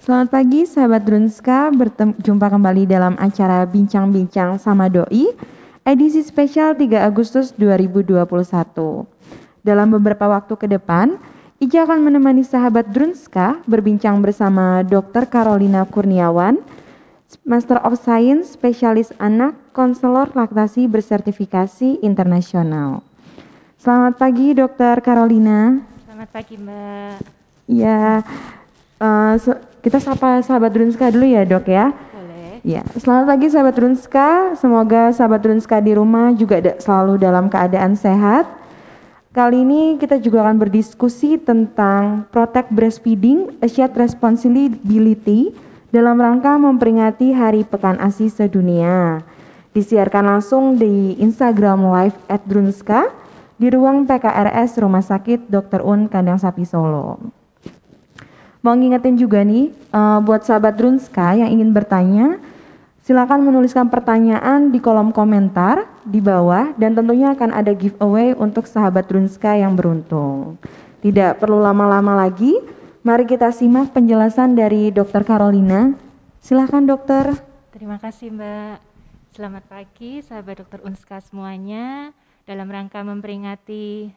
Selamat pagi sahabat Drunska, berjumpa kembali dalam acara Bincang-Bincang sama Doi, edisi spesial 3 Agustus 2021. Dalam beberapa waktu ke depan, Ija akan menemani sahabat Drunska berbincang bersama Dr. Carolina Kurniawan, Master of Science, spesialis anak, konselor laktasi bersertifikasi internasional. Selamat pagi Dr. Carolina. Selamat pagi Mbak. Ya, kita sapa sahabat Drunska dulu ya dok ya. Boleh. Ya, selamat pagi sahabat Drunska. Semoga sahabat Drunska di rumah juga selalu dalam keadaan sehat. Kali ini kita juga akan berdiskusi tentang Protect Breastfeeding, a Shared Responsibility dalam rangka memperingati Hari Pekan ASI Sedunia. Disiarkan langsung di Instagram Live @Drunska di ruang PKRS Rumah Sakit Dr. Un Kandang Sapi Solo. Mau ngingetin juga nih, buat sahabat Drunska yang ingin bertanya, silakan menuliskan pertanyaan di kolom komentar di bawah dan tentunya akan ada giveaway untuk sahabat Drunska yang beruntung. Tidak perlu lama-lama lagi, mari kita simak penjelasan dari Dr. Carolina. Silakan dokter. Terima kasih Mbak. Selamat pagi sahabat Dr. Unska semuanya. Dalam rangka memperingati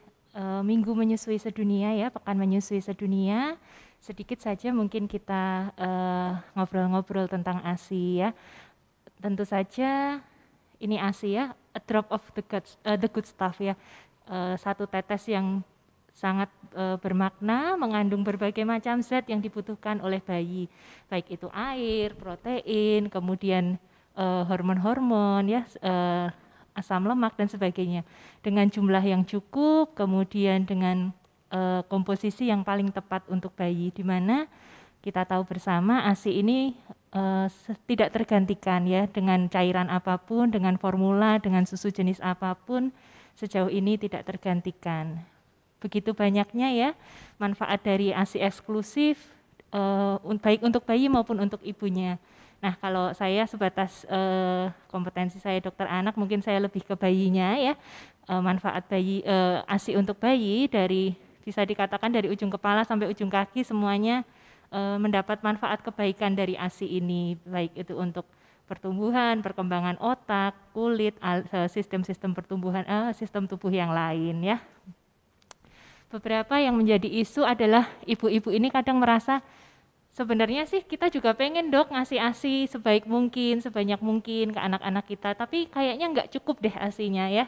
Minggu Menyusui Sedunia ya, Pekan Menyusui Sedunia, sedikit saja mungkin kita ngobrol-ngobrol tentang ASI ya. Tentu saja ini ASI ya, a drop of the good stuff ya, satu tetes yang sangat bermakna, mengandung berbagai macam zat yang dibutuhkan oleh bayi, baik itu air, protein, kemudian hormon-hormon ya, asam lemak dan sebagainya, dengan jumlah yang cukup, kemudian dengan komposisi yang paling tepat untuk bayi, di mana kita tahu bersama ASI ini tidak tergantikan ya, dengan cairan apapun, dengan formula, dengan susu jenis apapun, sejauh ini tidak tergantikan. Begitu banyaknya ya manfaat dari ASI eksklusif, baik untuk bayi maupun untuk ibunya. Nah, kalau saya sebatas kompetensi saya dokter anak, mungkin saya lebih ke bayinya ya, manfaat bayi, ASI untuk bayi dari, bisa dikatakan dari ujung kepala sampai ujung kaki semuanya mendapat manfaat kebaikan dari ASI ini, baik itu untuk pertumbuhan, perkembangan otak, kulit, sistem-sistem pertumbuhan, sistem tubuh yang lain ya. Beberapa yang menjadi isu adalah ibu-ibu ini kadang merasa sebenarnya sih kita juga pengen dok ngasih ASI sebaik mungkin, sebanyak mungkin ke anak-anak kita, tapi kayaknya nggak cukup deh ASI-nya ya.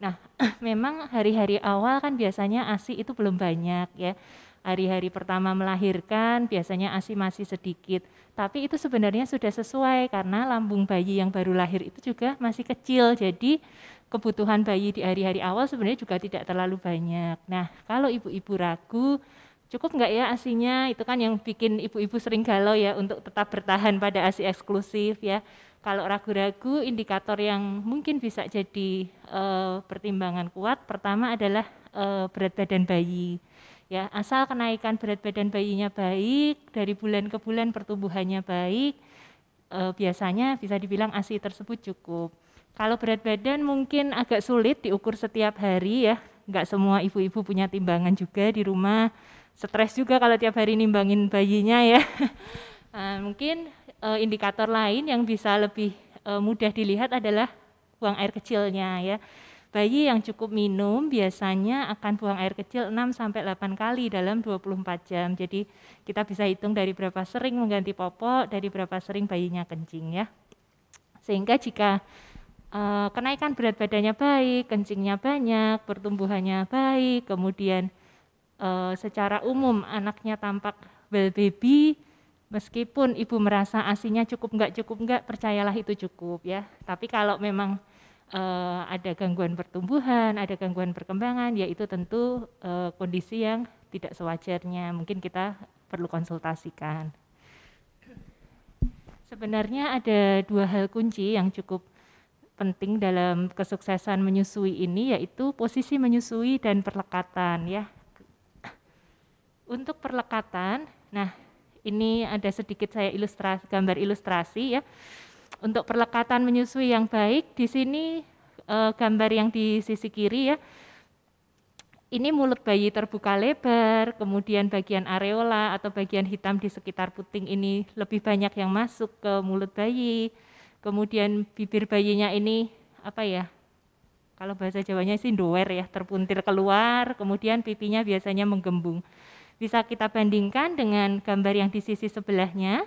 Nah, memang hari-hari awal kan biasanya ASI itu belum banyak ya. Hari-hari pertama melahirkan biasanya ASI masih sedikit, tapi itu sebenarnya sudah sesuai karena lambung bayi yang baru lahir itu juga masih kecil, jadi kebutuhan bayi di hari-hari awal sebenarnya juga tidak terlalu banyak. Nah, kalau ibu-ibu ragu cukup nggak ya ASI-nya, itu kan yang bikin ibu-ibu sering galau ya untuk tetap bertahan pada ASI eksklusif ya. Kalau ragu-ragu, indikator yang mungkin bisa jadi pertimbangan kuat, pertama adalah berat badan bayi. Ya, asal kenaikan berat badan bayinya baik, dari bulan ke bulan pertumbuhannya baik, biasanya bisa dibilang ASI tersebut cukup. Kalau berat badan mungkin agak sulit diukur setiap hari ya, nggak semua ibu-ibu punya timbangan juga di rumah, stres juga kalau tiap hari nimbangin bayinya ya. Mungkin indikator lain yang bisa lebih mudah dilihat adalah buang air kecilnya ya. Bayi yang cukup minum biasanya akan buang air kecil 6-8 kali dalam 24 jam. Jadi kita bisa hitung dari berapa sering mengganti popok, dari berapa sering bayinya kencing ya. Sehingga jika kenaikan berat badannya baik, kencingnya banyak, pertumbuhannya baik, kemudian secara umum anaknya tampak well baby, meskipun ibu merasa ASI-nya cukup enggak, percayalah itu cukup ya. Tapi kalau memang ada gangguan pertumbuhan, ada gangguan perkembangan, ya itu tentu kondisi yang tidak sewajarnya, mungkin kita perlu konsultasikan. Sebenarnya ada dua hal kunci yang cukup penting dalam kesuksesan menyusui ini, yaitu posisi menyusui dan perlekatan ya. Untuk perlekatan, nah ini ada sedikit saya gambar ilustrasi ya. Untuk perlekatan menyusui yang baik, di sini gambar yang di sisi kiri ya, ini mulut bayi terbuka lebar, kemudian bagian areola atau bagian hitam di sekitar puting ini lebih banyak yang masuk ke mulut bayi. Kemudian bibir bayinya ini apa ya? Kalau bahasa Jawanya sih doer ya, terpuntir keluar, kemudian pipinya biasanya menggembung. Bisa kita bandingkan dengan gambar yang di sisi sebelahnya,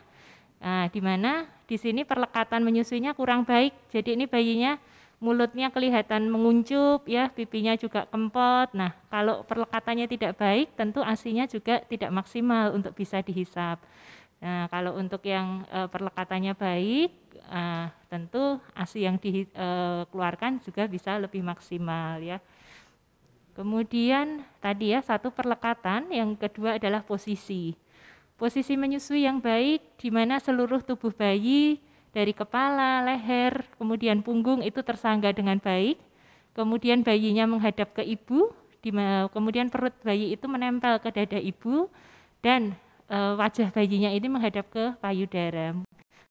di mana di sini perlekatan menyusuinya kurang baik. Jadi ini bayinya mulutnya kelihatan menguncup ya, pipinya juga kempot. Nah, kalau perlekatannya tidak baik, tentu ASI-nya juga tidak maksimal untuk bisa dihisap. Nah, kalau untuk yang perlekatannya baik, tentu ASI yang dikeluarkan juga bisa lebih maksimal ya. Kemudian tadi ya, satu perlekatan, yang kedua adalah posisi. Posisi menyusui yang baik di mana seluruh tubuh bayi dari kepala, leher, kemudian punggung itu tersangga dengan baik. Kemudian bayinya menghadap ke ibu, kemudian perut bayi itu menempel ke dada ibu dan wajah bayinya ini menghadap ke payudara.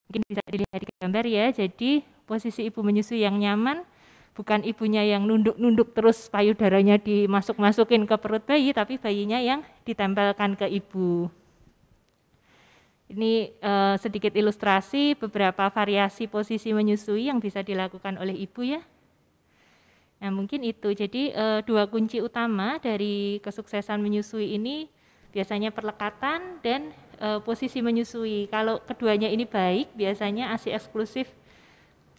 Mungkin bisa dilihat di gambar ya. Jadi posisi ibu menyusui yang nyaman, bukan ibunya yang nunduk-nunduk terus payudaranya dimasuk-masukin ke perut bayi, tapi bayinya yang ditempelkan ke ibu. Ini sedikit ilustrasi beberapa variasi posisi menyusui yang bisa dilakukan oleh ibu ya. Nah mungkin itu, jadi dua kunci utama dari kesuksesan menyusui ini biasanya perlekatan dan posisi menyusui. Kalau keduanya ini baik, biasanya ASI eksklusif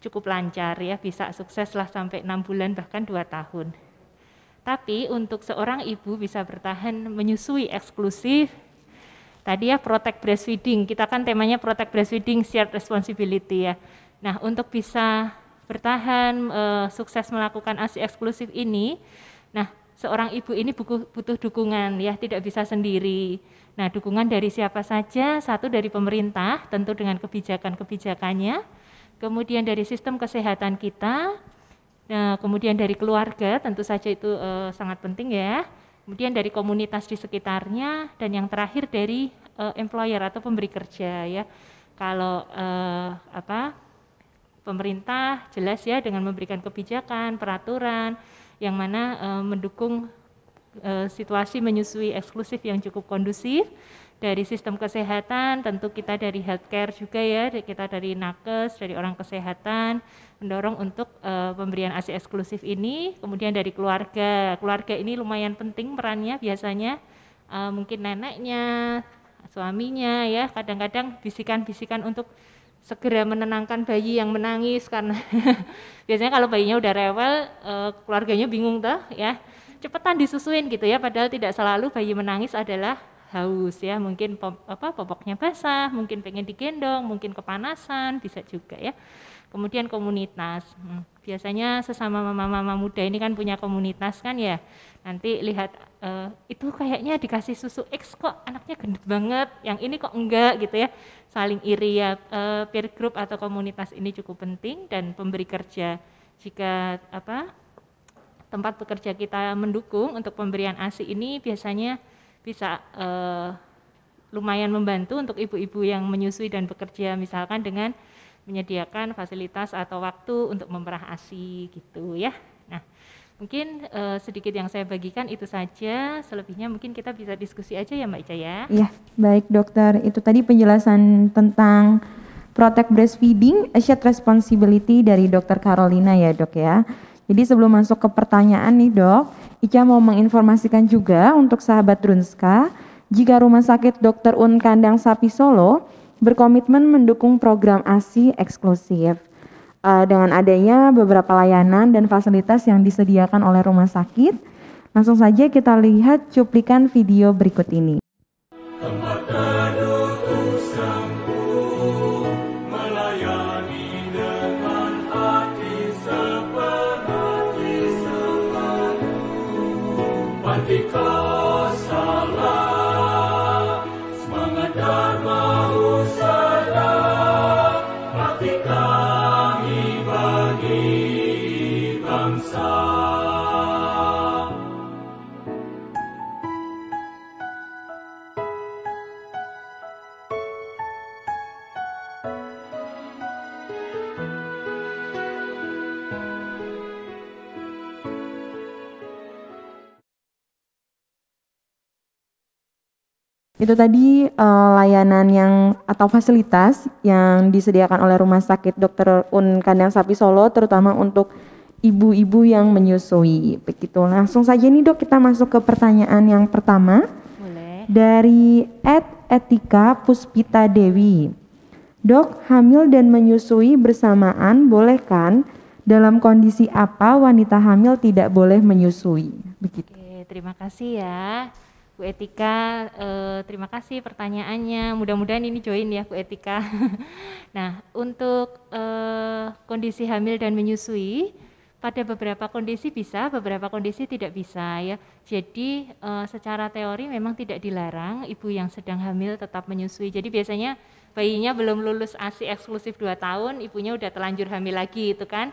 cukup lancar ya, bisa sukses lah sampai 6 bulan bahkan 2 tahun. Tapi untuk seorang ibu bisa bertahan menyusui eksklusif, tadi ya protect breastfeeding, kita kan temanya protect breastfeeding shared responsibility ya. Nah untuk bisa bertahan sukses melakukan ASI eksklusif ini, nah seorang ibu ini butuh dukungan ya, tidak bisa sendiri. Nah dukungan dari siapa saja? Satu dari pemerintah, tentu dengan kebijakan-kebijakannya, kemudian dari sistem kesehatan kita, kemudian dari keluarga, tentu saja itu sangat penting ya, kemudian dari komunitas di sekitarnya, dan yang terakhir dari employer atau pemberi kerja ya. Kalau pemerintah jelas ya dengan memberikan kebijakan, peraturan yang mana mendukung situasi menyusui eksklusif yang cukup kondusif. Dari sistem kesehatan, tentu kita dari healthcare juga ya, kita dari nakes, dari orang kesehatan, mendorong untuk pemberian ASI eksklusif ini. Kemudian dari keluarga ini lumayan penting perannya, biasanya mungkin neneknya, suaminya ya, kadang-kadang bisikan-bisikan untuk segera menenangkan bayi yang menangis karena biasanya kalau bayinya udah rewel, keluarganya bingung tuh ya, cepetan disusuin gitu ya, padahal tidak selalu bayi menangis adalah haus ya, mungkin popoknya basah, mungkin pengen digendong, mungkin kepanasan, bisa juga ya. Kemudian komunitas, biasanya sesama mama-mama muda ini kan punya komunitas kan ya, nanti lihat itu kayaknya dikasih susu X kok anaknya gendut banget, yang ini kok enggak gitu ya, saling iri ya. Peer group atau komunitas ini cukup penting, dan pemberi kerja, jika tempat bekerja kita mendukung untuk pemberian ASI ini, biasanya bisa lumayan membantu untuk ibu-ibu yang menyusui dan bekerja, misalkan dengan menyediakan fasilitas atau waktu untuk memerah ASI gitu ya. Nah mungkin sedikit yang saya bagikan itu saja, selebihnya mungkin kita bisa diskusi aja ya Mbak Ica ya. Iya, baik dokter, itu tadi penjelasan tentang protect breastfeeding, a shared responsibility dari dokter Carolina ya dok ya. Jadi sebelum masuk ke pertanyaan nih dok, Ica mau menginformasikan juga untuk sahabat Drunska, jika Rumah Sakit Dr. Un Kandang Sapi Solo berkomitmen mendukung program ASI eksklusif. Dengan adanya beberapa layanan dan fasilitas yang disediakan oleh rumah sakit, langsung saja kita lihat cuplikan video berikut ini. Itu tadi layanan yang atau fasilitas yang disediakan oleh Rumah Sakit Dr. Un Kandang Sapi Solo, terutama untuk ibu-ibu yang menyusui. Begitu. Langsung saja nih Dok, kita masuk ke pertanyaan yang pertama. Boleh. Dari Etika Puspita Dewi. Dok, hamil dan menyusui bersamaan boleh kan? Dalam kondisi apa wanita hamil tidak boleh menyusui? Begitu. Oke, terima kasih ya Bu Etika, terima kasih pertanyaannya. Mudah-mudahan ini join ya Bu Etika. Nah, untuk kondisi hamil dan menyusui, pada beberapa kondisi bisa, beberapa kondisi tidak bisa ya. Jadi secara teori memang tidak dilarang ibu yang sedang hamil tetap menyusui. Jadi biasanya bayinya belum lulus ASI eksklusif 2 tahun, ibunya udah terlanjur hamil lagi itu kan.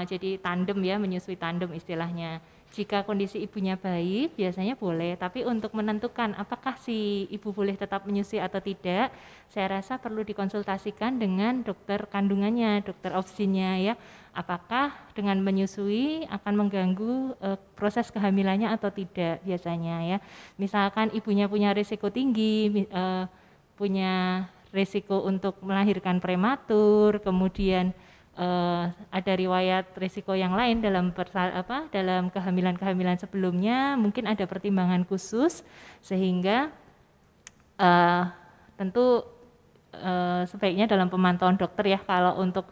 Jadi tandem ya, menyusui tandem istilahnya. Jika kondisi ibunya baik, biasanya boleh. Tapi untuk menentukan apakah si ibu boleh tetap menyusui atau tidak, saya rasa perlu dikonsultasikan dengan dokter kandungannya, dokter obstinnya ya. Apakah dengan menyusui akan mengganggu proses kehamilannya atau tidak biasanya ya. Misalkan ibunya punya risiko tinggi, punya risiko untuk melahirkan prematur, kemudian ada riwayat risiko yang lain dalam dalam kehamilan-kehamilan sebelumnya, mungkin ada pertimbangan khusus sehingga tentu sebaiknya dalam pemantauan dokter ya kalau untuk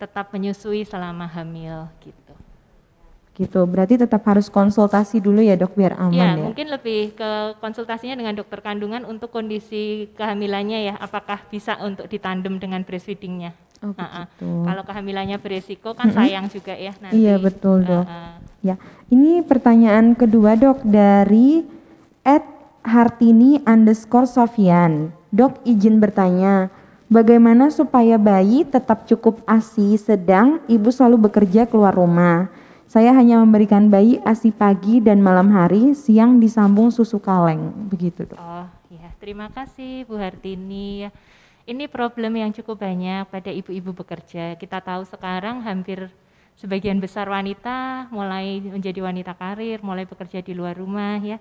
tetap menyusui selama hamil gitu. Gitu, berarti tetap harus konsultasi dulu ya Dok biar aman ya? Mungkin lebih ke konsultasinya dengan dokter kandungan untuk kondisi kehamilannya ya, apakah bisa untuk ditandem dengan breastfeedingnya. Oh, begitu. Kalau kehamilannya beresiko kan sayang juga ya nanti. Iya betul Dok. Ya, ini pertanyaan kedua Dok dari @hartini_sofian. Dok izin bertanya, bagaimana supaya bayi tetap cukup ASI sedang ibu selalu bekerja keluar rumah? Saya hanya memberikan bayi ASI pagi dan malam hari, siang disambung susu kaleng, begitu Dok. Oh ya, terima kasih Bu Hartini ya. Ini problem yang cukup banyak pada ibu-ibu bekerja. Kita tahu sekarang hampir sebagian besar wanita mulai menjadi wanita karir, mulai bekerja di luar rumah ya.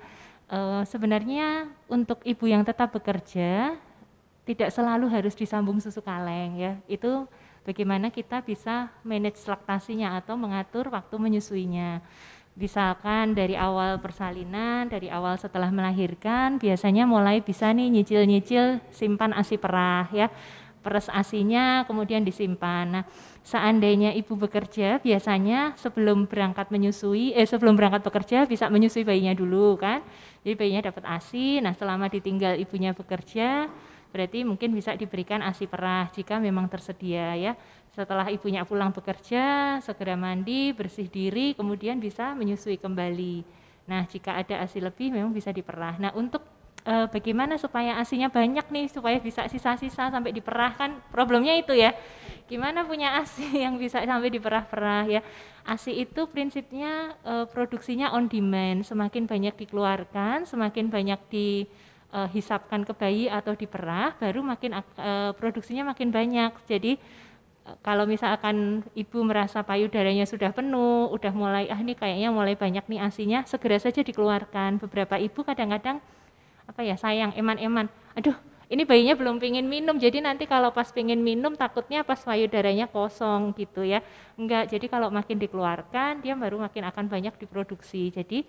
Sebenarnya untuk ibu yang tetap bekerja tidak selalu harus disambung susu kaleng ya. Itu bagaimana kita bisa manage laktasinya atau mengatur waktu menyusuinya. Misalkan dari awal persalinan, dari awal setelah melahirkan, biasanya mulai bisa nih nyicil-nyicil simpan ASI perah ya. Peres ASInya kemudian disimpan. Nah, seandainya ibu bekerja, biasanya sebelum berangkat bekerja bisa menyusui bayinya dulu kan. Jadi bayinya dapat ASI, nah selama ditinggal ibunya bekerja, berarti mungkin bisa diberikan ASI perah jika memang tersedia ya. Setelah ibunya pulang bekerja, segera mandi, bersih diri, kemudian bisa menyusui kembali. Nah, jika ada ASI lebih memang bisa diperah. Nah, untuk bagaimana supaya ASInya banyak nih, supaya bisa sisa-sisa sampai diperah, kan problemnya itu ya. Gimana punya ASI yang bisa sampai diperah-perah ya. ASI itu prinsipnya produksinya on demand, semakin banyak dikeluarkan, semakin banyak dihisapkan ke bayi atau diperah, baru makin produksinya makin banyak. Jadi kalau misalkan ibu merasa payudaranya sudah penuh, udah mulai ini kayaknya mulai banyak nih ASInya, segera saja dikeluarkan. Beberapa ibu kadang-kadang sayang eman-eman, aduh ini bayinya belum pengen minum, jadi nanti kalau pas pengen minum takutnya pas payudaranya kosong gitu ya. Enggak, jadi kalau makin dikeluarkan dia baru makin akan banyak diproduksi. Jadi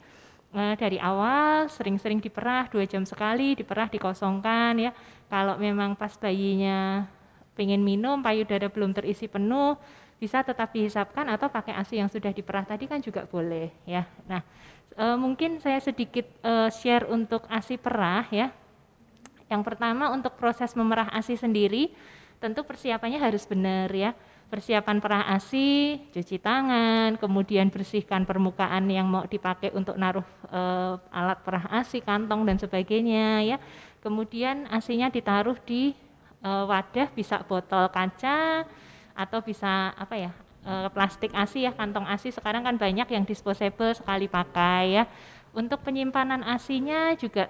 dari awal sering-sering diperah, 2 jam sekali diperah, dikosongkan ya. Kalau memang pas bayinya pengen minum, payudara belum terisi penuh, bisa tetap dihisapkan atau pakai ASI yang sudah diperah tadi kan juga boleh ya. Nah, mungkin saya sedikit share untuk ASI perah ya. Yang pertama untuk proses memerah ASI sendiri, tentu persiapannya harus benar ya. Persiapan perah ASI, cuci tangan, kemudian bersihkan permukaan yang mau dipakai untuk naruh alat perah ASI, kantong dan sebagainya ya. Kemudian ASInya ditaruh di wadah, bisa botol kaca atau bisa plastik ASI ya, kantong ASI sekarang kan banyak yang disposable sekali pakai ya. Untuk penyimpanan ASInya juga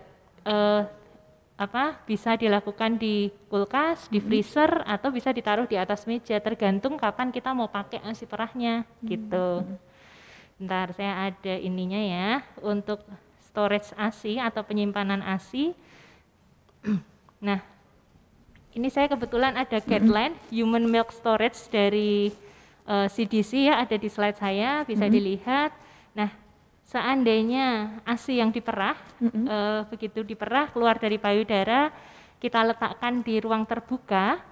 bisa dilakukan di kulkas, di freezer atau bisa ditaruh di atas meja, tergantung kapan kita mau pakai ASI perahnya gitu. Bentar, saya ada ininya ya, untuk storage ASI atau penyimpanan ASI. Nah, ini saya kebetulan ada guideline human milk storage dari CDC ya, ada di slide saya, bisa dilihat. Nah, seandainya ASI yang diperah, begitu diperah keluar dari payudara, kita letakkan di ruang terbuka,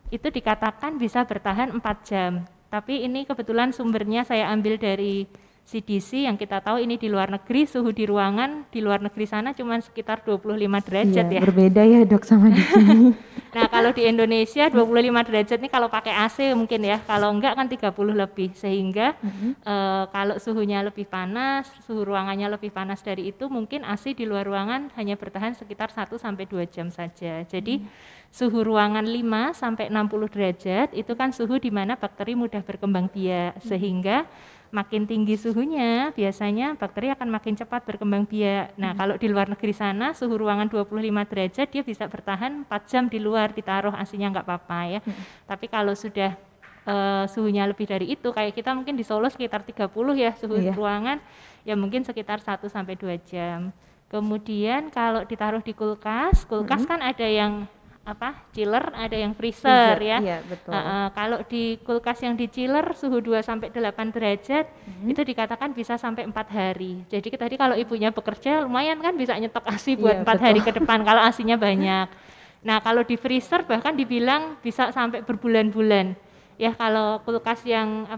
itu dikatakan bisa bertahan 4 jam. Tapi ini kebetulan sumbernya saya ambil dari CDC, yang kita tahu ini di luar negeri, suhu di ruangan di luar negeri sana cuma sekitar 25 derajat ya. Berbeda ya dok sama di sini. Nah kalau di Indonesia 25 derajat ini kalau pakai AC mungkin ya, kalau enggak kan 30 lebih, sehingga kalau suhunya lebih panas, suhu ruangannya lebih panas dari itu, mungkin AC di luar ruangan hanya bertahan sekitar 1-2 jam saja. Jadi suhu ruangan 5-60 derajat itu kan suhu di mana bakteri mudah berkembang biak, sehingga makin tinggi suhunya biasanya bakteri akan makin cepat berkembang biak. Nah kalau di luar negeri sana suhu ruangan 25 derajat dia bisa bertahan 4 jam di luar, ditaruh AC-nya nggak apa-apa ya. Tapi kalau sudah suhunya lebih dari itu, kayak kita mungkin di Solo sekitar 30 ya suhu ruangan, ya mungkin sekitar 1-2 jam. Kemudian kalau ditaruh di kulkas, kan ada yang chiller, ada yang freezer ya. Iya, betul. Kalau di kulkas yang di chiller suhu 2-8 derajat itu dikatakan bisa sampai 4 hari. Jadi tadi kalau ibunya bekerja lumayan kan bisa nyetok ASI buat 4 hari ke depan kalau ASInya banyak. Nah kalau di freezer bahkan dibilang bisa sampai berbulan-bulan. Ya kalau kulkas yang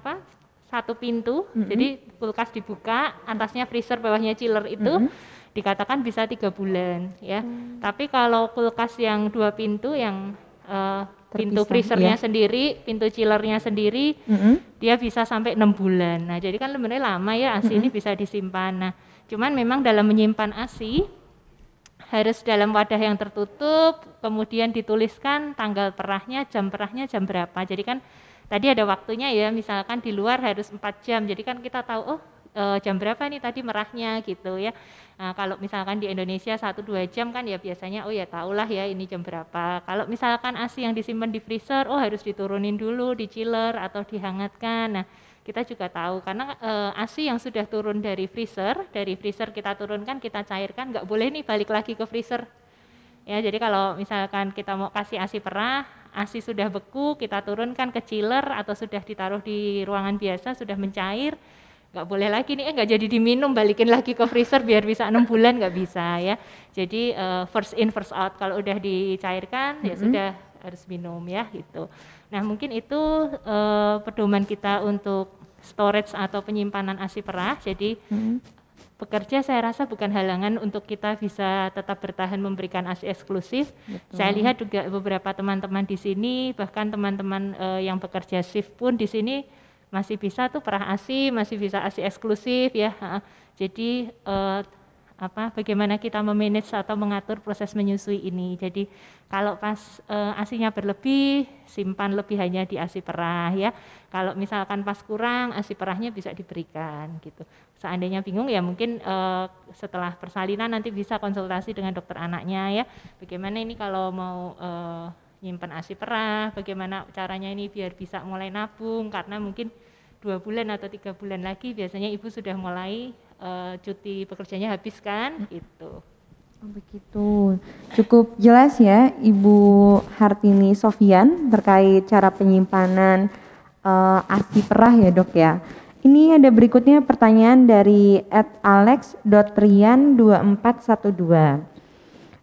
satu pintu, jadi kulkas dibuka, atasnya freezer, bawahnya chiller itu dikatakan bisa 3 bulan ya. Tapi kalau kulkas yang 2 pintu yang pintu freezernya sendiri, pintu chillernya sendiri, dia bisa sampai 6 bulan. Nah jadi kan sebenarnya lama ya ASI ini bisa disimpan. Nah cuman memang dalam menyimpan ASI harus dalam wadah yang tertutup, kemudian dituliskan tanggal perahnya, jam berapa. Jadi kan tadi ada waktunya ya, misalkan di luar harus 4 jam, jadi kan kita tahu jam berapa nih tadi merahnya gitu ya. Nah, kalau misalkan di Indonesia 1-2 jam kan ya biasanya ya tahulah ya ini jam berapa. Kalau misalkan ASI yang disimpan di freezer, harus diturunin dulu di chiller atau dihangatkan. Nah kita juga tahu karena ASI yang sudah turun dari freezer kita turunkan, kita cairkan, nggak boleh nih balik lagi ke freezer. Ya, jadi kalau misalkan kita mau kasih ASI perah, ASI sudah beku, kita turunkan ke chiller atau sudah ditaruh di ruangan biasa, sudah mencair, nggak boleh lagi nih, nggak jadi diminum, balikin lagi ke freezer biar bisa 6 bulan, nggak bisa ya. Jadi first in first out, kalau udah dicairkan ya sudah harus minum ya gitu. Nah mungkin itu pedoman kita untuk storage atau penyimpanan ASI perah. Jadi bekerja saya rasa bukan halangan untuk kita bisa tetap bertahan memberikan ASI eksklusif. Betul. Saya lihat juga beberapa teman-teman di sini, bahkan teman-teman yang bekerja shift pun di sini masih bisa tuh perah ASI, masih bisa ASI eksklusif ya. Jadi bagaimana kita memanage atau mengatur proses menyusui ini. Jadi kalau pas ASInya berlebih, simpan lebih hanya di ASI perah ya. Kalau misalkan pas kurang, ASI perahnya bisa diberikan gitu. Seandainya bingung ya mungkin setelah persalinan nanti bisa konsultasi dengan dokter anaknya ya. Bagaimana ini kalau mau nyimpan ASI perah, bagaimana caranya ini biar bisa mulai nabung, karena mungkin 2 bulan atau 3 bulan lagi biasanya ibu sudah mulai cuti pekerjaannya habis kan gitu. Begitu, cukup jelas ya Ibu Hartini Sofian terkait cara penyimpanan ASI perah ya dok ya. Ini ada berikutnya pertanyaan dari @alex.rian2412.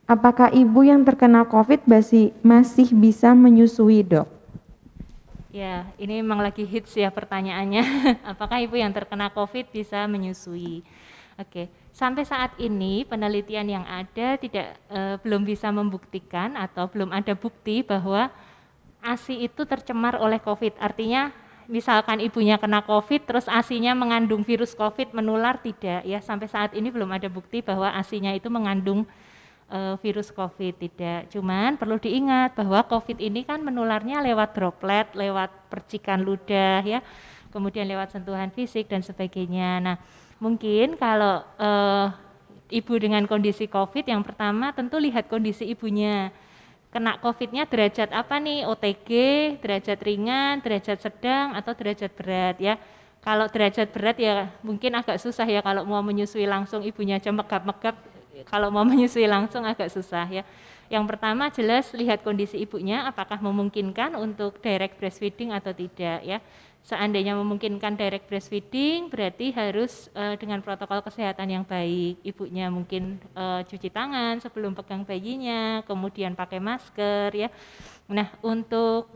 Apakah ibu yang terkena COVID masih bisa menyusui dok? Ya, ini memang lagi hits ya pertanyaannya. Apakah ibu yang terkena COVID bisa menyusui? Oke, sampai saat ini penelitian yang ada belum bisa membuktikan atau belum ada bukti bahwa ASI itu tercemar oleh COVID. Artinya misalkan ibunya kena COVID terus ASI-nya mengandung virus COVID menular, tidak ya. Sampai saat ini belum ada bukti bahwa ASI-nya itu mengandung virus COVID, tidak. Cuman perlu diingat bahwa COVID ini kan menularnya lewat droplet, lewat percikan ludah ya, kemudian lewat sentuhan fisik dan sebagainya. Nah, mungkin kalau ibu dengan kondisi COVID, yang pertama tentu lihat kondisi ibunya. Kena COVID-nya derajat apa nih? OTG, derajat ringan, derajat sedang, atau derajat berat ya. Kalau derajat berat ya mungkin agak susah ya kalau mau menyusui langsung, ibunya aja megap-megap, kalau mau menyusui langsung agak susah ya. Yang pertama jelas lihat kondisi ibunya apakah memungkinkan untuk direct breastfeeding atau tidak ya. Seandainya memungkinkan direct breastfeeding berarti harus dengan protokol kesehatan yang baik. Ibunya mungkin cuci tangan sebelum pegang bayinya, kemudian pakai masker ya. Nah, untuk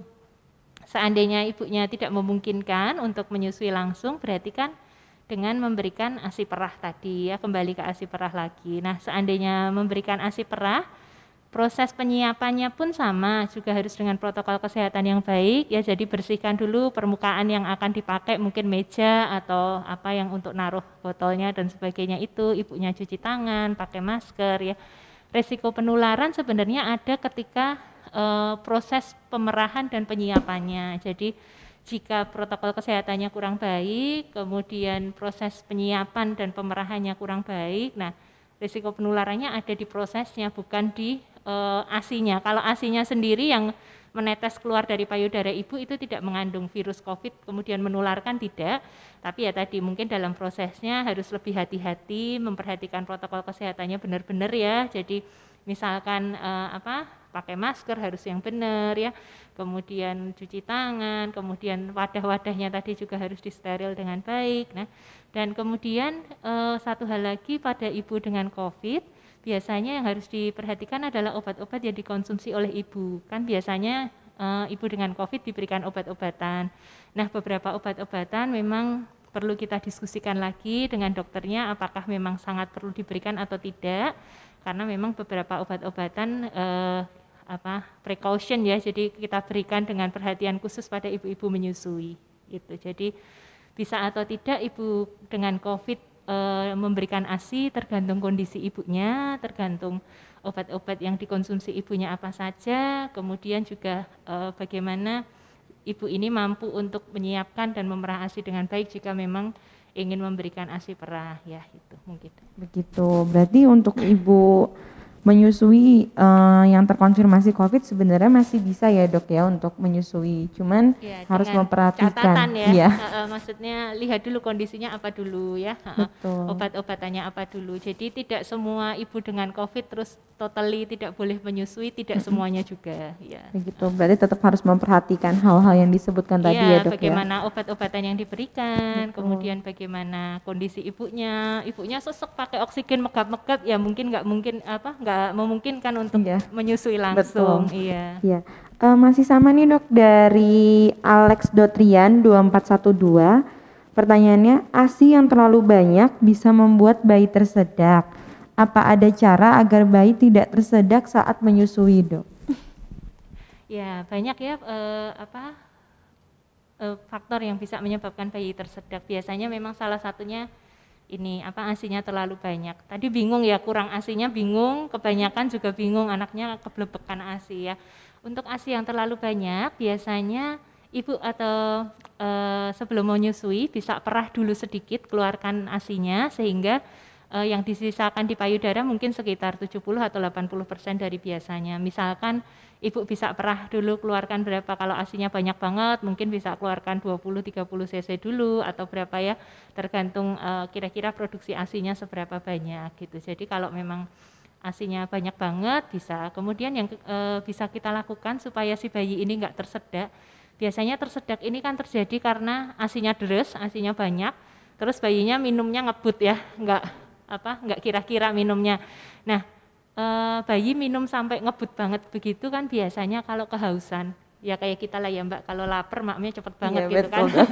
seandainya ibunya tidak memungkinkan untuk menyusui langsung berarti kan dengan memberikan ASI perah tadi ya, kembali ke ASI perah lagi. Nah, seandainya memberikan ASI perah, proses penyiapannya pun sama, juga harus dengan protokol kesehatan yang baik ya. Jadi bersihkan dulu permukaan yang akan dipakai, mungkin meja atau apa yang untuk naruh botolnya dan sebagainya itu, ibunya cuci tangan, pakai masker ya. Resiko penularan sebenarnya ada ketika proses pemerahan dan penyiapannya. Jadi jika protokol kesehatannya kurang baik, kemudian proses penyiapan dan pemerahannya kurang baik, nah risiko penularannya ada di prosesnya, bukan di ASI-nya. Kalau ASI-nya sendiri yang menetes keluar dari payudara ibu itu tidak mengandung virus COVID, kemudian menularkan tidak. Tapi ya tadi mungkin dalam prosesnya harus lebih hati-hati, memperhatikan protokol kesehatannya benar-benar ya. Jadi misalkan pakai masker harus yang benar ya. Kemudian cuci tangan, kemudian wadah-wadahnya tadi juga harus disteril dengan baik. Nah, dan kemudian satu hal lagi pada ibu dengan COVID, biasanya yang harus diperhatikan adalah obat-obat yang dikonsumsi oleh ibu. Kan biasanya ibu dengan COVID diberikan obat-obatan. Nah, beberapa obat-obatan memang perlu kita diskusikan lagi dengan dokternya apakah memang sangat perlu diberikan atau tidak. Karena memang beberapa obat-obatan precaution ya, jadi kita berikan dengan perhatian khusus pada ibu-ibu menyusui. Gitu. Jadi bisa atau tidak ibu dengan COVID memberikan ASI tergantung kondisi ibunya, tergantung obat-obat yang dikonsumsi ibunya apa saja, kemudian juga bagaimana ibu ini mampu untuk menyiapkan dan memerah ASI dengan baik jika memang ingin memberikan ASI perah ya, itu mungkin. Begitu, berarti untuk ibu menyusui yang terkonfirmasi COVID sebenarnya masih bisa ya dok ya untuk menyusui, cuman ya, harus memperhatikan. Catatan ya, maksudnya lihat dulu kondisinya apa dulu ya, obat-obatannya apa dulu. Jadi tidak semua ibu dengan COVID terus totally tidak boleh menyusui, tidak semuanya juga. Ya. Begitu, berarti tetap harus memperhatikan hal-hal yang disebutkan tadi ya dok bagaimana obat-obatan yang diberikan, kemudian bagaimana kondisi ibunya sesek pakai oksigen megap-megap ya mungkin nggak memungkinkan untuk menyusui langsung. Betul. Iya. Masih sama nih dok dari Alex.Rian 2412. Pertanyaannya, ASI yang terlalu banyak bisa membuat bayi tersedak. Apa ada cara agar bayi tidak tersedak saat menyusui dok? Ya banyak ya faktor yang bisa menyebabkan bayi tersedak. Biasanya memang salah satunya ini ASI-nya terlalu banyak. Tadi bingung ya, kurang ASI-nya bingung, kebanyakan juga bingung, anaknya keblebekan ASI ya. Untuk ASI yang terlalu banyak, biasanya ibu atau sebelum menyusui bisa perah dulu sedikit, keluarkan ASI-nya sehingga yang disisakan di payudara mungkin sekitar 70 atau 80% dari biasanya. Misalkan ibu bisa perah dulu, keluarkan berapa, kalau ASI-nya banyak banget mungkin bisa keluarkan 20-30 cc dulu atau berapa ya, tergantung kira-kira produksi ASI-nya seberapa banyak gitu. Jadi kalau memang ASI-nya banyak banget bisa. Kemudian yang bisa kita lakukan supaya si bayi ini enggak tersedak, biasanya tersedak ini kan terjadi karena ASI-nya deres, ASI-nya banyak, terus bayinya minumnya ngebut ya, enggak kira-kira minumnya. Nah, bayi minum sampai ngebut banget begitu kan biasanya kalau kehausan ya kayak kita lah ya Mbak, kalau lapar maknya cepet banget gitu betul, kan.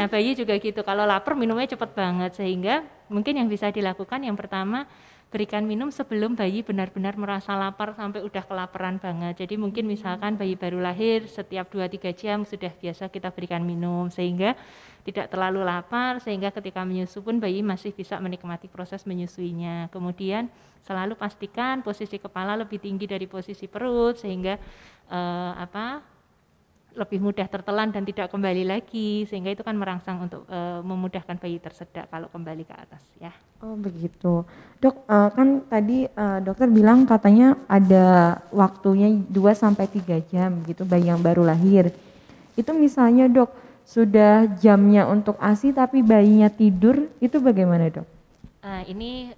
Nah bayi juga gitu, kalau lapar minumnya cepet banget, sehingga mungkin yang bisa dilakukan yang pertama berikan minum sebelum bayi benar-benar merasa lapar sampai udah kelaparan banget. Jadi mungkin misalkan bayi baru lahir setiap 2-3 jam sudah biasa kita berikan minum sehingga tidak terlalu lapar, sehingga ketika menyusu pun bayi masih bisa menikmati proses menyusuinya. Kemudian selalu pastikan posisi kepala lebih tinggi dari posisi perut sehingga lebih mudah tertelan dan tidak kembali lagi, sehingga itu kan merangsang untuk memudahkan bayi tersedak kalau kembali ke atas ya. Oh begitu dok, kan tadi dokter bilang katanya ada waktunya 2-3 jam gitu bayi yang baru lahir. Itu misalnya dok sudah jamnya untuk ASI tapi bayinya tidur, itu bagaimana dok? Ini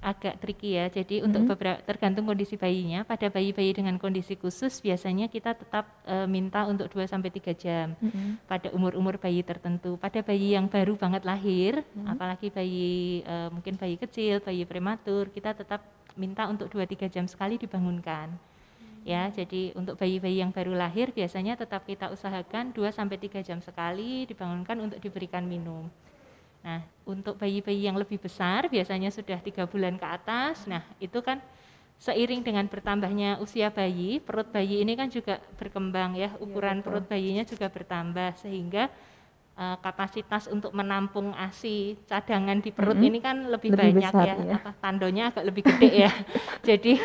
agak tricky ya. Jadi untuk beberapa tergantung kondisi bayinya. Pada bayi-bayi dengan kondisi khusus biasanya kita tetap minta untuk 2 sampai 3 jam. Pada umur-umur bayi tertentu. Pada bayi yang baru banget lahir, apalagi bayi mungkin bayi kecil, bayi prematur, kita tetap minta untuk 2-3 jam sekali dibangunkan. Ya, jadi untuk bayi-bayi yang baru lahir biasanya tetap kita usahakan 2 sampai 3 jam sekali dibangunkan untuk diberikan minum. Nah, untuk bayi-bayi yang lebih besar, biasanya sudah 3 bulan ke atas, nah itu kan seiring dengan bertambahnya usia bayi, perut bayi ini kan juga berkembang ya, ukuran perut bayinya juga bertambah, sehingga kapasitas untuk menampung ASI cadangan di perut ini kan lebih banyak besar, ya, tandonya agak lebih gede ya, jadi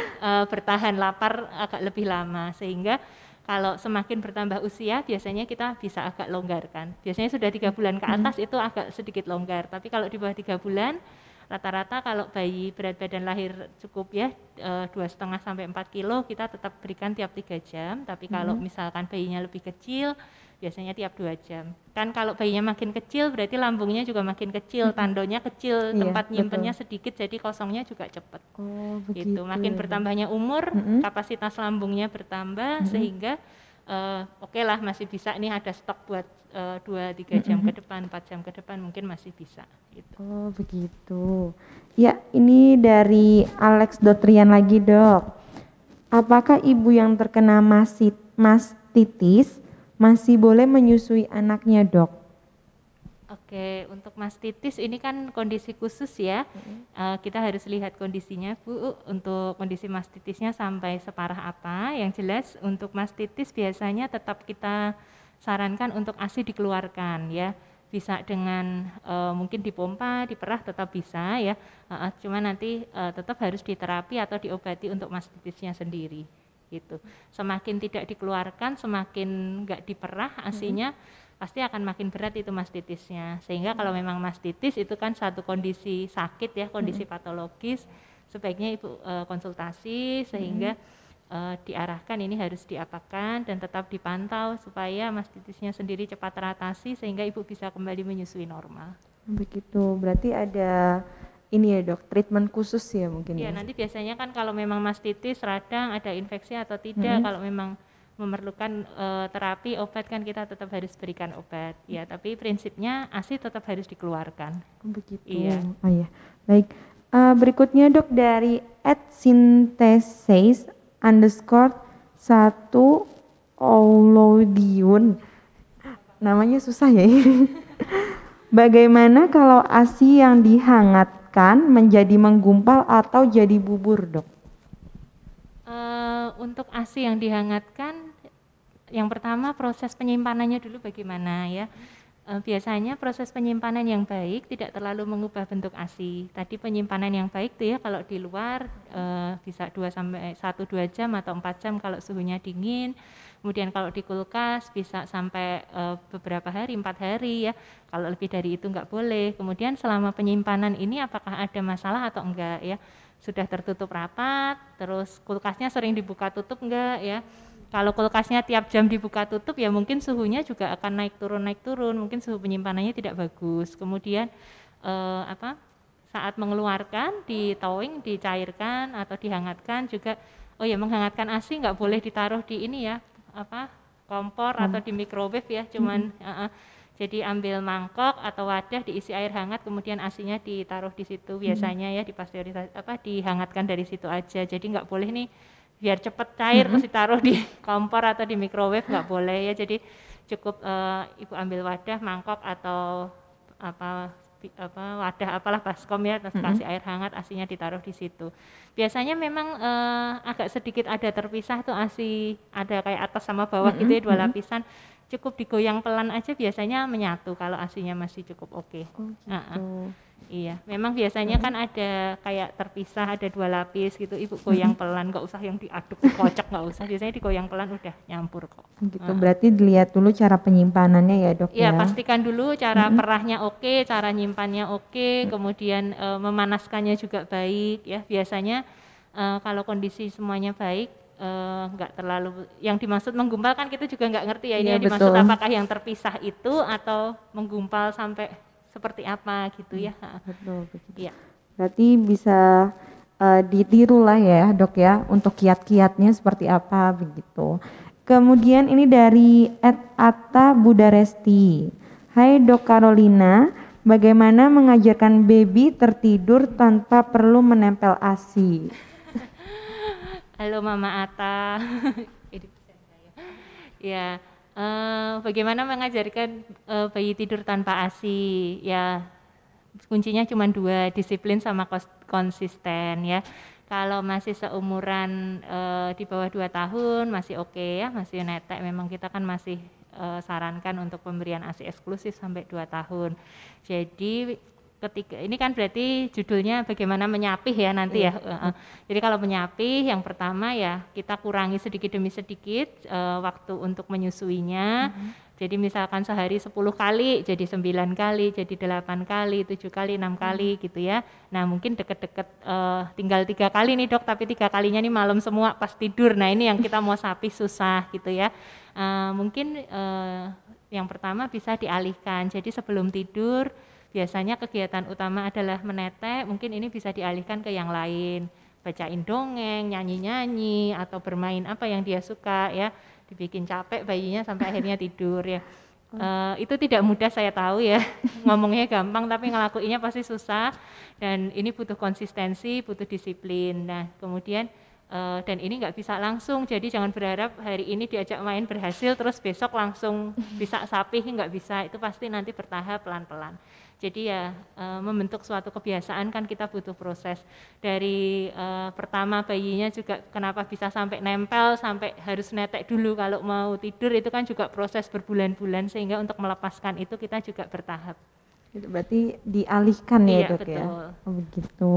bertahan lapar agak lebih lama, sehingga kalau semakin bertambah usia biasanya kita bisa agak longgarkan. Biasanya sudah 3 bulan ke atas itu agak sedikit longgar. Tapi kalau di bawah 3 bulan rata-rata kalau bayi berat badan lahir cukup ya 2,5 sampai 4 kilo kita tetap berikan tiap 3 jam. Tapi kalau misalkan bayinya lebih kecil biasanya tiap 2 jam. Kan kalau bayinya makin kecil berarti lambungnya juga makin kecil, tandonya kecil, tempat nyimpennya sedikit jadi kosongnya juga cepat. Oh, gitu. Makin bertambahnya umur, kapasitas lambungnya bertambah sehingga oke lah masih bisa nih ada stok buat 2-3 jam ke depan, 4 jam ke depan mungkin masih bisa gitu. Oh, begitu. Ya, ini dari Alex Dotrian lagi, Dok. Apakah ibu yang terkena mastitis masih boleh menyusui anaknya, Dok? Oke, untuk mastitis ini kan kondisi khusus ya. Kita harus lihat kondisinya, Bu, untuk kondisi mastitisnya sampai separah apa. Yang jelas untuk mastitis biasanya tetap kita sarankan untuk ASI dikeluarkan ya. Bisa dengan mungkin dipompa, diperah tetap bisa ya. Cuma nanti tetap harus diterapi atau diobati untuk mastitisnya sendiri. Gitu. Semakin tidak dikeluarkan, semakin nggak diperah ASInya, pasti akan makin berat itu mastitisnya. Sehingga kalau memang mastitis itu kan satu kondisi sakit ya, kondisi patologis, sebaiknya ibu konsultasi sehingga diarahkan ini harus diapakan dan tetap dipantau supaya mastitisnya sendiri cepat teratasi sehingga ibu bisa kembali menyusui normal. Begitu, berarti ada ini ya, Dok, treatment khusus ya mungkin ya? Nanti biasanya kan kalau memang mastitis radang ada infeksi atau tidak, kalau memang memerlukan terapi obat kan kita tetap harus berikan obat ya, tapi prinsipnya ASI tetap harus dikeluarkan. Begitu. Iya. Oh ya, baik. Berikutnya, Dok, dari @synthesis_1 namanya susah ya. Bagaimana kalau ASI yang dihangatkan menjadi menggumpal atau jadi bubur, Dok? Untuk ASI yang dihangatkan, yang pertama proses penyimpanannya dulu bagaimana ya. Biasanya proses penyimpanan yang baik tidak terlalu mengubah bentuk ASI. Tadi penyimpanan yang baik tuh ya kalau di luar bisa 1-2 jam atau 4 jam kalau suhunya dingin. Kemudian kalau di kulkas bisa sampai beberapa hari, 4 hari ya. Kalau lebih dari itu enggak boleh. Kemudian selama penyimpanan ini apakah ada masalah atau enggak ya. Sudah tertutup rapat, terus kulkasnya sering dibuka tutup enggak ya. Kalau kulkasnya tiap jam dibuka tutup ya mungkin suhunya juga akan naik turun, mungkin suhu penyimpanannya tidak bagus. Kemudian saat mengeluarkan, di thawing, dicairkan atau dihangatkan juga. Oh ya, menghangatkan ASI nggak boleh ditaruh di ini ya, kompor atau di microwave ya, cuman jadi ambil mangkok atau wadah diisi air hangat kemudian ASInya ditaruh di situ biasanya ya, dihangatkan dari situ aja. Jadi nggak boleh nih biar cepet cair terus ditaruh di kompor atau di microwave, nggak boleh ya. Jadi cukup ibu ambil wadah, mangkok atau wadah apalah, baskom ya, terus kasih air hangat, ASInya ditaruh di situ. Biasanya memang agak sedikit ada terpisah tuh ASI, ada kayak atas sama bawah gitu ya, 2 lapisan. Cukup digoyang pelan aja biasanya menyatu kalau ASInya masih cukup oke. Oh, gitu. Iya, memang biasanya kan ada kayak terpisah, ada 2 lapis gitu, ibu goyang pelan, nggak usah yang diaduk kocok, nggak usah, biasanya digoyang pelan udah nyampur kok. Gitu, berarti dilihat dulu cara penyimpanannya ya, Dok ya? Iya, pastikan dulu cara perahnya oke, cara nyimpannya oke, kemudian memanaskannya juga baik ya. Biasanya kalau kondisi semuanya baik, nggak terlalu, yang dimaksud menggumpal kan kita juga nggak ngerti ya, ini Iya, dimaksud betul. apakah yang terpisah itu atau menggumpal sampai seperti apa gitu ya. Betul, begitu. Iya. Berarti bisa ditiru lah ya dok ya untuk kiat-kiatnya seperti apa begitu. Kemudian ini dari @Atta Budaresti. Hai Dok Carolina, bagaimana mengajarkan baby tertidur tanpa perlu menempel ASI? Halo Mama Atta. Ya, bagaimana mengajarkan bayi tidur tanpa ASI? Ya, kuncinya cuma dua, disiplin sama konsisten ya. Kalau masih seumuran di bawah 2 tahun masih oke ya, masih netek, memang kita kan masih sarankan untuk pemberian ASI eksklusif sampai 2 tahun. Jadi ketika ini kan berarti judulnya bagaimana menyapih ya nanti ya. Jadi kalau menyapih yang pertama ya kita kurangi sedikit demi sedikit waktu untuk menyusuinya. Jadi misalkan sehari 10 kali jadi 9 kali, jadi 8 kali, 7 kali, 6 kali gitu ya. Nah mungkin deket-deket tinggal 3 kali nih dok, tapi 3 kalinya nih malam semua pas tidur. Nah ini yang kita mau sapih susah gitu ya. Mungkin yang pertama bisa dialihkan, jadi sebelum tidur biasanya kegiatan utama adalah menetek, mungkin ini bisa dialihkan ke yang lain. Bacain dongeng, nyanyi-nyanyi, atau bermain apa yang dia suka ya. Dibikin capek bayinya sampai akhirnya tidur ya. Itu tidak mudah saya tahu ya, ngomongnya gampang tapi ngelakuinnya pasti susah, dan ini butuh konsistensi, butuh disiplin. Nah kemudian dan ini nggak bisa langsung, jadi jangan berharap hari ini diajak main berhasil terus besok langsung bisa sapih, nggak bisa, itu pasti nanti bertahap pelan-pelan. Jadi ya membentuk suatu kebiasaan kan kita butuh proses dari pertama bayinya juga kenapa bisa sampai nempel, sampai harus netek dulu kalau mau tidur, itu kan juga proses berbulan-bulan, sehingga untuk melepaskan itu kita juga bertahap. Itu berarti dialihkan ya Iya, dok betul. ya? Oh begitu.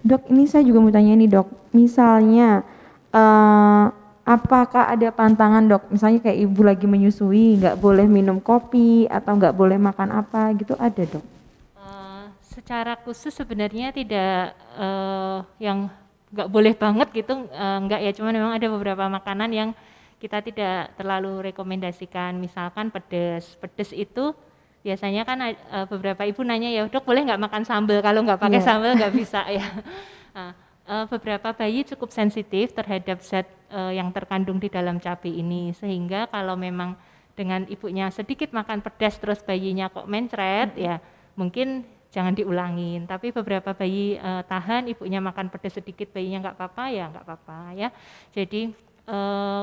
Dok ini saya juga mau tanya nih dok, misalnya apakah ada pantangan dok, misalnya kayak ibu lagi menyusui nggak boleh minum kopi atau nggak boleh makan apa gitu, ada dok? Secara khusus sebenarnya tidak yang nggak boleh banget gitu, nggak ya, cuman memang ada beberapa makanan yang kita tidak terlalu rekomendasikan, misalkan pedas itu biasanya kan beberapa ibu nanya ya dok boleh nggak makan sambal, kalau nggak pakai sambal nggak bisa ya. Beberapa bayi cukup sensitif terhadap zat yang terkandung di dalam cabai ini, sehingga kalau memang dengan ibunya sedikit makan pedas terus bayinya kok mencret ya mungkin jangan diulangin. Tapi beberapa bayi tahan, ibunya makan pedas sedikit, bayinya nggak apa-apa ya nggak apa-apa ya. Jadi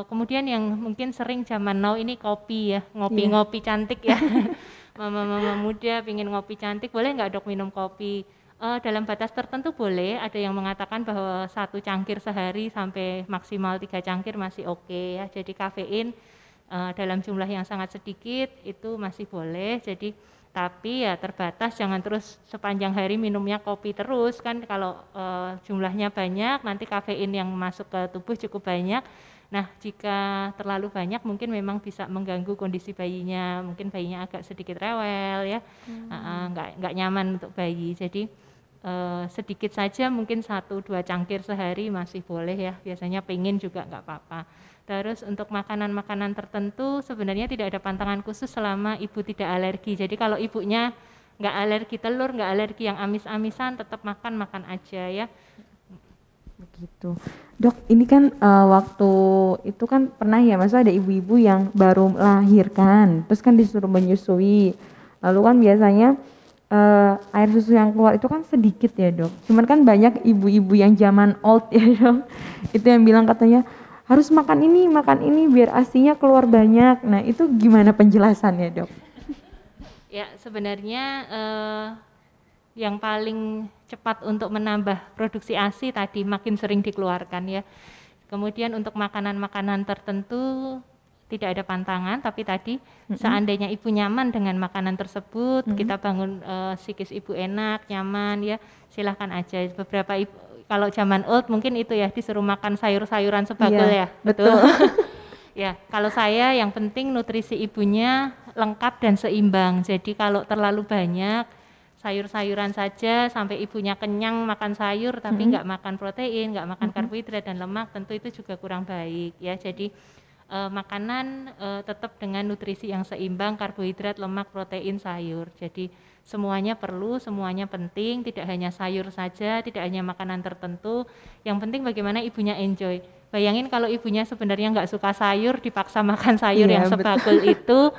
kemudian yang mungkin sering zaman now ini kopi ya, ngopi-ngopi cantik ya. Mama-mama muda pingin ngopi cantik, boleh nggak dok minum kopi? Dalam batas tertentu boleh, ada yang mengatakan bahwa 1 cangkir sehari sampai maksimal 3 cangkir masih oke ya. Jadi kafein dalam jumlah yang sangat sedikit itu masih boleh. Jadi tapi ya terbatas, jangan terus sepanjang hari minumnya kopi terus kan, kalau jumlahnya banyak nanti kafein yang masuk ke tubuh cukup banyak. Nah jika terlalu banyak mungkin memang bisa mengganggu kondisi bayinya, mungkin bayinya agak sedikit rewel ya, nggak nyaman untuk bayi. Jadi sedikit saja, mungkin 1-2 cangkir sehari masih boleh ya, biasanya pengen juga nggak apa-apa. Terus untuk makanan-makanan tertentu sebenarnya tidak ada pantangan khusus selama ibu tidak alergi. Jadi kalau ibunya nggak alergi telur, nggak alergi yang amis-amisan, tetap makan aja ya. Begitu. Dok, ini kan waktu itu kan pernah ya, masa ada ibu-ibu yang baru melahirkan, terus kan disuruh menyusui. Lalu kan biasanya air susu yang keluar itu kan sedikit ya dok. Cuman kan banyak ibu-ibu yang zaman old ya dok, itu yang bilang katanya harus makan ini biar ASI-nya keluar banyak. Nah itu gimana penjelasannya dok? Ya sebenarnya yang paling cepat untuk menambah produksi ASI tadi makin sering dikeluarkan ya. Kemudian untuk makanan-makanan tertentu tidak ada pantangan, tapi tadi seandainya ibu nyaman dengan makanan tersebut, kita bangun psikis ibu enak, nyaman ya, silahkan aja. Beberapa ibu kalau zaman old mungkin itu ya disuruh makan sayur-sayuran sebagul ya, betul. Ya, kalau saya yang penting nutrisi ibunya lengkap dan seimbang. Jadi kalau terlalu banyak sayur-sayuran saja sampai ibunya kenyang makan sayur tapi nggak makan protein, nggak makan karbohidrat dan lemak, tentu itu juga kurang baik ya. Jadi makanan tetap dengan nutrisi yang seimbang, karbohidrat, lemak, protein, sayur. Jadi Semuanya perlu, semuanya penting, tidak hanya sayur saja, tidak hanya makanan tertentu. Yang penting bagaimana ibunya enjoy. Bayangin kalau ibunya sebenarnya nggak suka sayur, dipaksa makan sayur yang sebakul itu,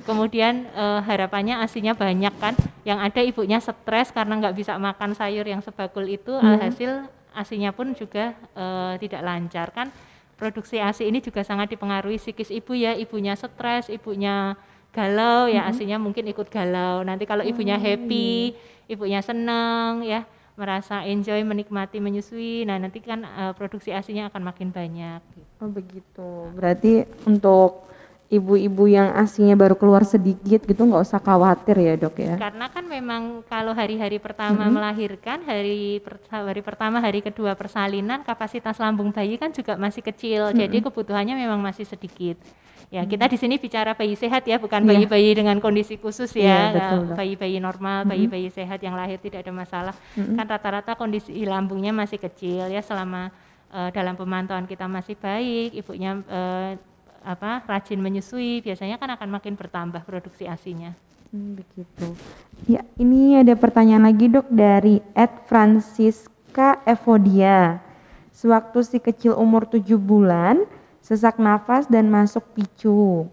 kemudian harapannya ASINya banyak kan. Yang ada ibunya stres karena nggak bisa makan sayur yang sebakul itu, alhasil ASINya pun juga tidak lancar kan. Produksi ASI ini juga sangat dipengaruhi psikis ibu ya, ibunya stres, ibunya galau ya ASINya mungkin ikut galau. Nanti kalau ibunya happy, ibunya senang ya, merasa enjoy menikmati menyusui, nah nanti kan produksi ASINya akan makin banyak. Oh begitu, berarti untuk ibu-ibu yang ASINya baru keluar sedikit gitu nggak usah khawatir ya dok ya? Karena kan memang kalau hari-hari pertama melahirkan, hari pertama, hari kedua persalinan, kapasitas lambung bayi kan juga masih kecil, jadi kebutuhannya memang masih sedikit. Ya kita di sini bicara bayi sehat ya, bukan bayi-bayi dengan kondisi khusus ya, bayi-bayi normal, bayi-bayi sehat yang lahir tidak ada masalah. Kan rata-rata kondisi lambungnya masih kecil ya, selama dalam pemantauan kita masih baik, ibunya rajin menyusui, biasanya kan akan makin bertambah produksi ASINya. Begitu. Ya, ini ada pertanyaan lagi dok dari @Francisca Evodia. Sewaktu si kecil umur 7 bulan, sesak nafas dan masuk picu.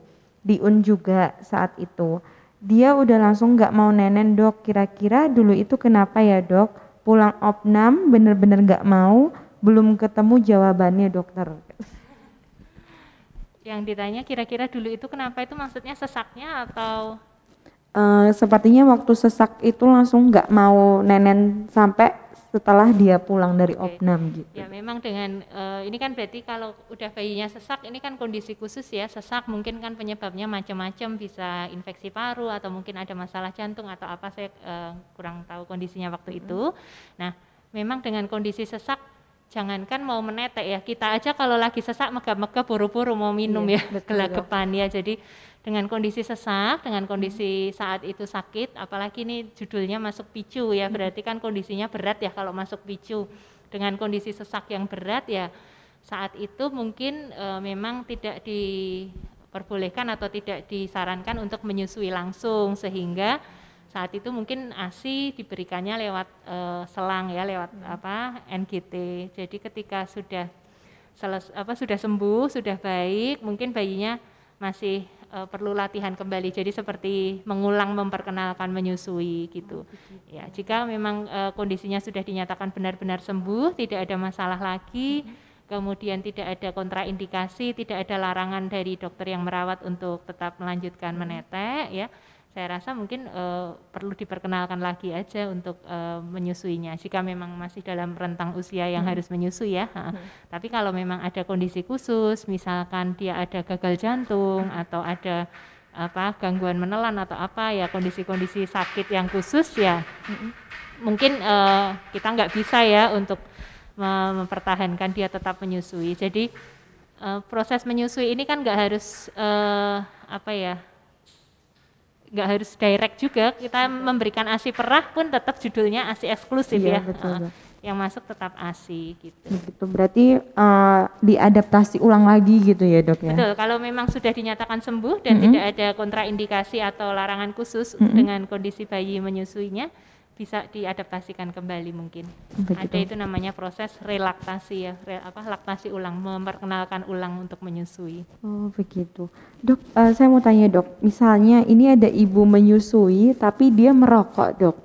Diun juga saat itu. Dia udah langsung nggak mau nenen dok. Kira-kira dulu itu kenapa ya dok? Pulang opnam bener-bener nggak mau. Belum ketemu jawabannya dokter. Yang ditanya kira-kira dulu itu kenapa, itu maksudnya sesaknya atau? Sepertinya waktu sesak itu langsung nggak mau nenen sampai setelah dia pulang dari opnam gitu. Ya memang dengan ini kan berarti kalau udah bayinya sesak, ini kan kondisi khusus ya. Sesak mungkin kan penyebabnya macam-macam, bisa infeksi paru atau mungkin ada masalah jantung atau apa, saya kurang tahu kondisinya waktu itu. Nah memang dengan kondisi sesak, jangankan mau menetek ya, kita aja kalau lagi sesak megap-megap buru-buru mau minum ya, gelagapan ya. Jadi dengan kondisi sesak, dengan kondisi saat itu sakit, apalagi ini judulnya masuk picu ya, berarti kan kondisinya berat ya kalau masuk picu. Dengan kondisi sesak yang berat ya, saat itu mungkin memang tidak diperbolehkan atau tidak disarankan untuk menyusui langsung, sehingga saat itu mungkin ASI diberikannya lewat selang ya, lewat NGT. Jadi ketika sudah sembuh, sudah baik, mungkin bayinya masih perlu latihan kembali, jadi seperti mengulang memperkenalkan menyusui gitu. Ya, jika memang kondisinya sudah dinyatakan benar-benar sembuh, tidak ada masalah lagi, kemudian tidak ada kontraindikasi, tidak ada larangan dari dokter yang merawat untuk tetap melanjutkan menetek ya, saya rasa mungkin perlu diperkenalkan lagi aja untuk menyusuinya jika memang masih dalam rentang usia yang harus menyusui ya. Tapi kalau memang ada kondisi khusus, misalkan dia ada gagal jantung atau ada gangguan menelan atau apa ya, kondisi-kondisi sakit yang khusus ya, mungkin kita nggak bisa ya untuk mempertahankan dia tetap menyusui. Jadi proses menyusui ini kan nggak harus nggak harus direct juga, kita memberikan ASI perah pun tetap judulnya ASI eksklusif ya, betul. Yang masuk tetap ASI gitu. Begitu, berarti diadaptasi ulang lagi gitu ya dok ya? Betul, kalau memang sudah dinyatakan sembuh dan tidak ada kontraindikasi atau larangan khusus dengan kondisi bayi menyusuinya, bisa diadaptasikan kembali mungkin. Begitu. Ada itu namanya proses relaktasi ya, laktasi ulang, memperkenalkan ulang untuk menyusui. Oh begitu. Dok, saya mau tanya dok, misalnya ini ada ibu menyusui tapi dia merokok dok.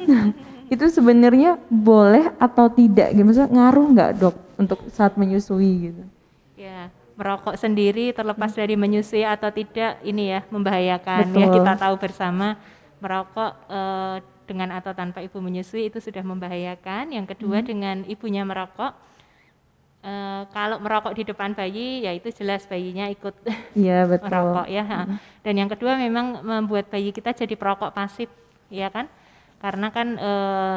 Nah, itu sebenarnya boleh atau tidak? Maksudnya ngaruh nggak dok untuk saat menyusui gitu? Ya, merokok sendiri terlepas dari menyusui atau tidak, ini ya membahayakan. Betul. Ya, kita tahu bersama merokok dengan atau tanpa ibu menyusui itu sudah membahayakan. Yang kedua dengan ibunya merokok, kalau merokok di depan bayi ya itu jelas bayinya ikut merokok ya. Dan yang kedua memang membuat bayi kita jadi perokok pasif ya kan, karena kan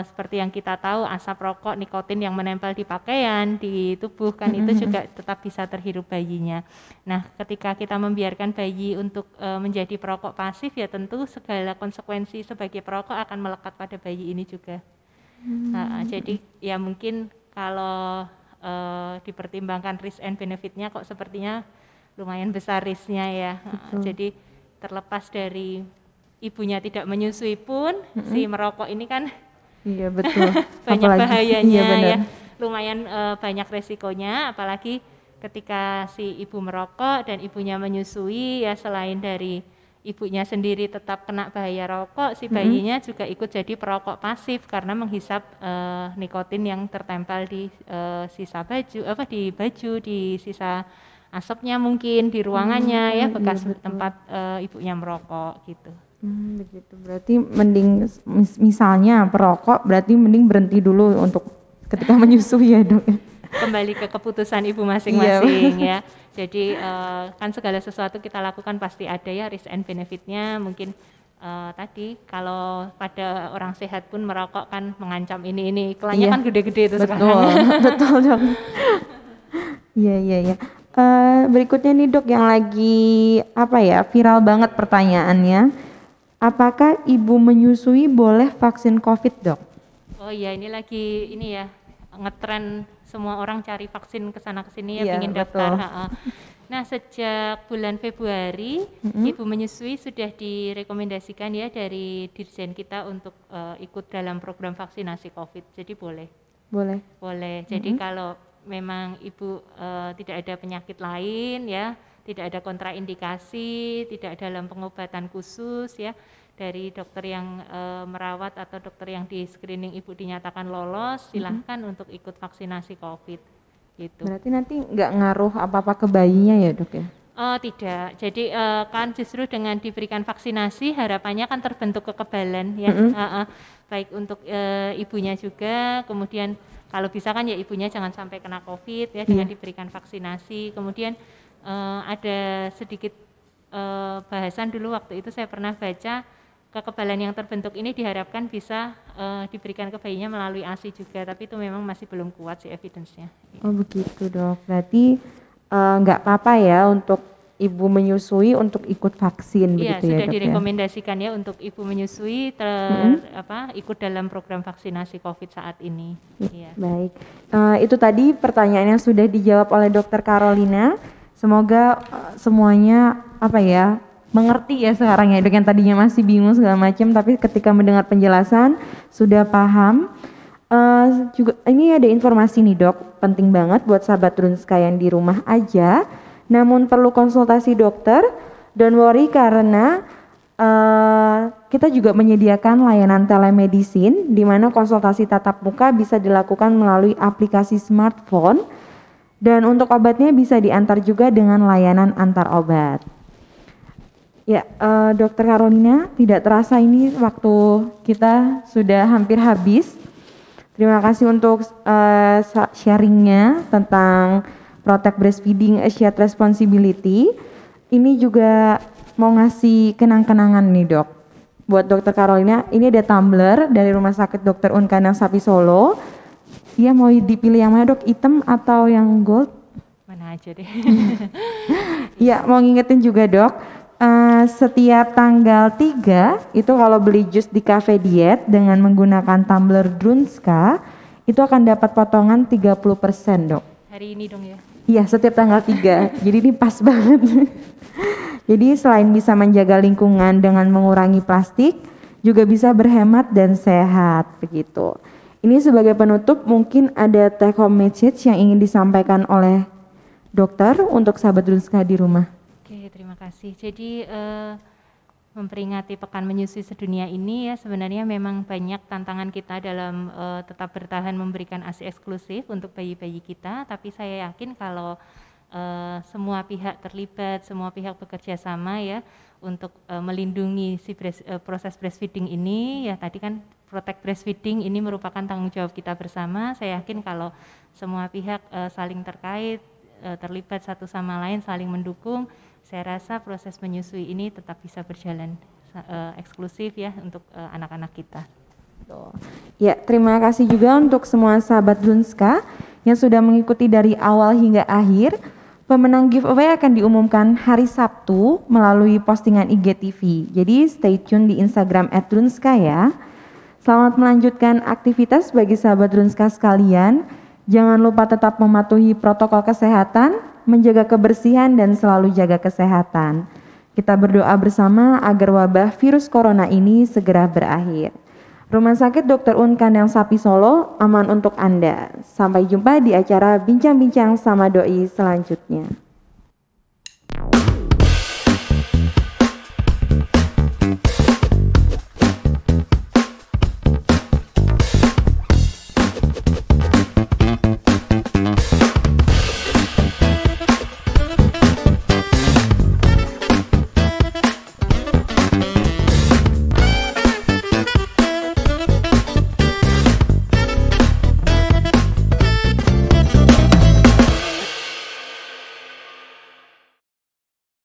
seperti yang kita tahu, asap rokok, nikotin yang menempel di pakaian, di tubuh kan itu juga tetap bisa terhirup bayinya. Nah ketika kita membiarkan bayi untuk menjadi perokok pasif ya tentu segala konsekuensi sebagai perokok akan melekat pada bayi ini juga. Jadi ya mungkin kalau dipertimbangkan risk and benefitnya kok sepertinya lumayan besar risknya ya. Jadi terlepas dari ibunya tidak menyusui pun si merokok ini kan Iya betul. banyak Apalagi, bahayanya iya ya, lumayan banyak resikonya, apalagi ketika si ibu merokok dan ibunya menyusui ya, selain dari ibunya sendiri tetap kena bahaya rokok, si bayinya juga ikut jadi perokok pasif karena menghisap nikotin yang tertempel di sisa baju, di baju, di sisa asapnya mungkin di ruangannya ya, bekas tempat ibunya merokok gitu. Begitu. Berarti mending misalnya perokok, berarti mending berhenti dulu untuk ketika menyusui ya dok. Kembali ke keputusan ibu masing-masing ya. Jadi kan segala sesuatu kita lakukan pasti ada ya risk and benefitnya. Mungkin tadi kalau pada orang sehat pun merokok kan mengancam ini iklannya kan gede-gede itu sekarang. Betul dok. Iya. Berikutnya nih dok, yang lagi viral banget pertanyaannya. Apakah ibu menyusui boleh vaksin COVID dok? Oh iya, ini lagi ngetren, semua orang cari vaksin kesana kesini ya, ingin daftar. Nah sejak bulan Februari ibu menyusui sudah direkomendasikan ya dari Dirjen kita untuk ikut dalam program vaksinasi COVID. Jadi boleh. Jadi kalau memang ibu tidak ada penyakit lain ya, tidak ada kontraindikasi, tidak dalam pengobatan khusus ya, dari dokter yang merawat atau dokter yang di screening ibu dinyatakan lolos, silahkan untuk ikut vaksinasi COVID gitu. Berarti nanti nggak ngaruh apa-apa ke bayinya ya dok ya? Oh tidak, jadi kan justru dengan diberikan vaksinasi harapannya kan terbentuk kekebalan ya, baik untuk ibunya juga, kemudian kalau bisa kan ya ibunya jangan sampai kena COVID ya dengan diberikan vaksinasi. Kemudian ada sedikit bahasan dulu waktu itu saya pernah baca, kekebalan yang terbentuk ini diharapkan bisa diberikan ke bayinya melalui ASI juga, tapi itu memang masih belum kuat sih evidence-nya. Oh begitu dok, berarti nggak apa-apa ya untuk ibu menyusui untuk ikut vaksin begitu ya dok? Iya, sudah direkomendasikan ya untuk ibu menyusui ikut dalam program vaksinasi COVID saat ini. Ya. Baik, itu tadi pertanyaan yang sudah dijawab oleh Dokter Carolina. Semoga semuanya mengerti ya sekarang ya dok, yang tadinya masih bingung segala macam, tapi ketika mendengar penjelasan sudah paham. Juga ini ada informasi nih dok, penting banget buat sahabat Drunska yang di rumah aja, namun perlu konsultasi dokter. Don't worry karena kita juga menyediakan layanan telemedicine di mana konsultasi tatap muka bisa dilakukan melalui aplikasi smartphone, dan untuk obatnya bisa diantar juga dengan layanan antar obat. Ya, Dokter Carolina, tidak terasa ini waktu kita sudah hampir habis. Terima kasih untuk sharingnya tentang Protect Breastfeeding a Shared Responsibility. Ini juga mau ngasih kenang-kenangan nih dok. Buat Dokter Carolina, ini ada tumbler dari Rumah Sakit Dr. Un Kandang Sapi Solo. Iya, mau dipilih yang mana dok, hitam atau yang gold? Mana aja deh. Iya, mau ngingetin juga dok. Setiap tanggal 3 itu kalau beli jus di Cafe Diet dengan menggunakan tumbler Drunska itu akan dapat potongan 30% dok. Hari ini dong ya? Iya, setiap tanggal 3. Jadi ini pas banget. Jadi selain bisa menjaga lingkungan dengan mengurangi plastik, juga bisa berhemat dan sehat begitu. Ini sebagai penutup, mungkin ada take home message yang ingin disampaikan oleh dokter untuk sahabat Drunska di rumah. Oke, terima kasih. Jadi memperingati Pekan Menyusui Sedunia ini ya, sebenarnya memang banyak tantangan kita dalam tetap bertahan memberikan ASI eksklusif untuk bayi-bayi kita, tapi saya yakin kalau semua pihak terlibat, semua pihak bekerja sama ya untuk melindungi si proses breastfeeding ini ya, tadi kan Protect Breastfeeding ini merupakan tanggung jawab kita bersama. Saya yakin kalau semua pihak saling terkait, terlibat satu sama lain, saling mendukung, saya rasa proses menyusui ini tetap bisa berjalan eksklusif ya untuk anak-anak kita. Ya, terima kasih juga untuk semua sahabat Drunska yang sudah mengikuti dari awal hingga akhir. Pemenang giveaway akan diumumkan hari Sabtu melalui postingan IGTV. Jadi stay tune di Instagram @drunska ya. Selamat melanjutkan aktivitas bagi sahabat Drunska sekalian. Jangan lupa tetap mematuhi protokol kesehatan, menjaga kebersihan dan selalu jaga kesehatan. Kita berdoa bersama agar wabah virus corona ini segera berakhir. Rumah Sakit Dr. Un Kandang Sapi Solo aman untuk Anda. Sampai jumpa di acara Bincang-Bincang sama Doi selanjutnya.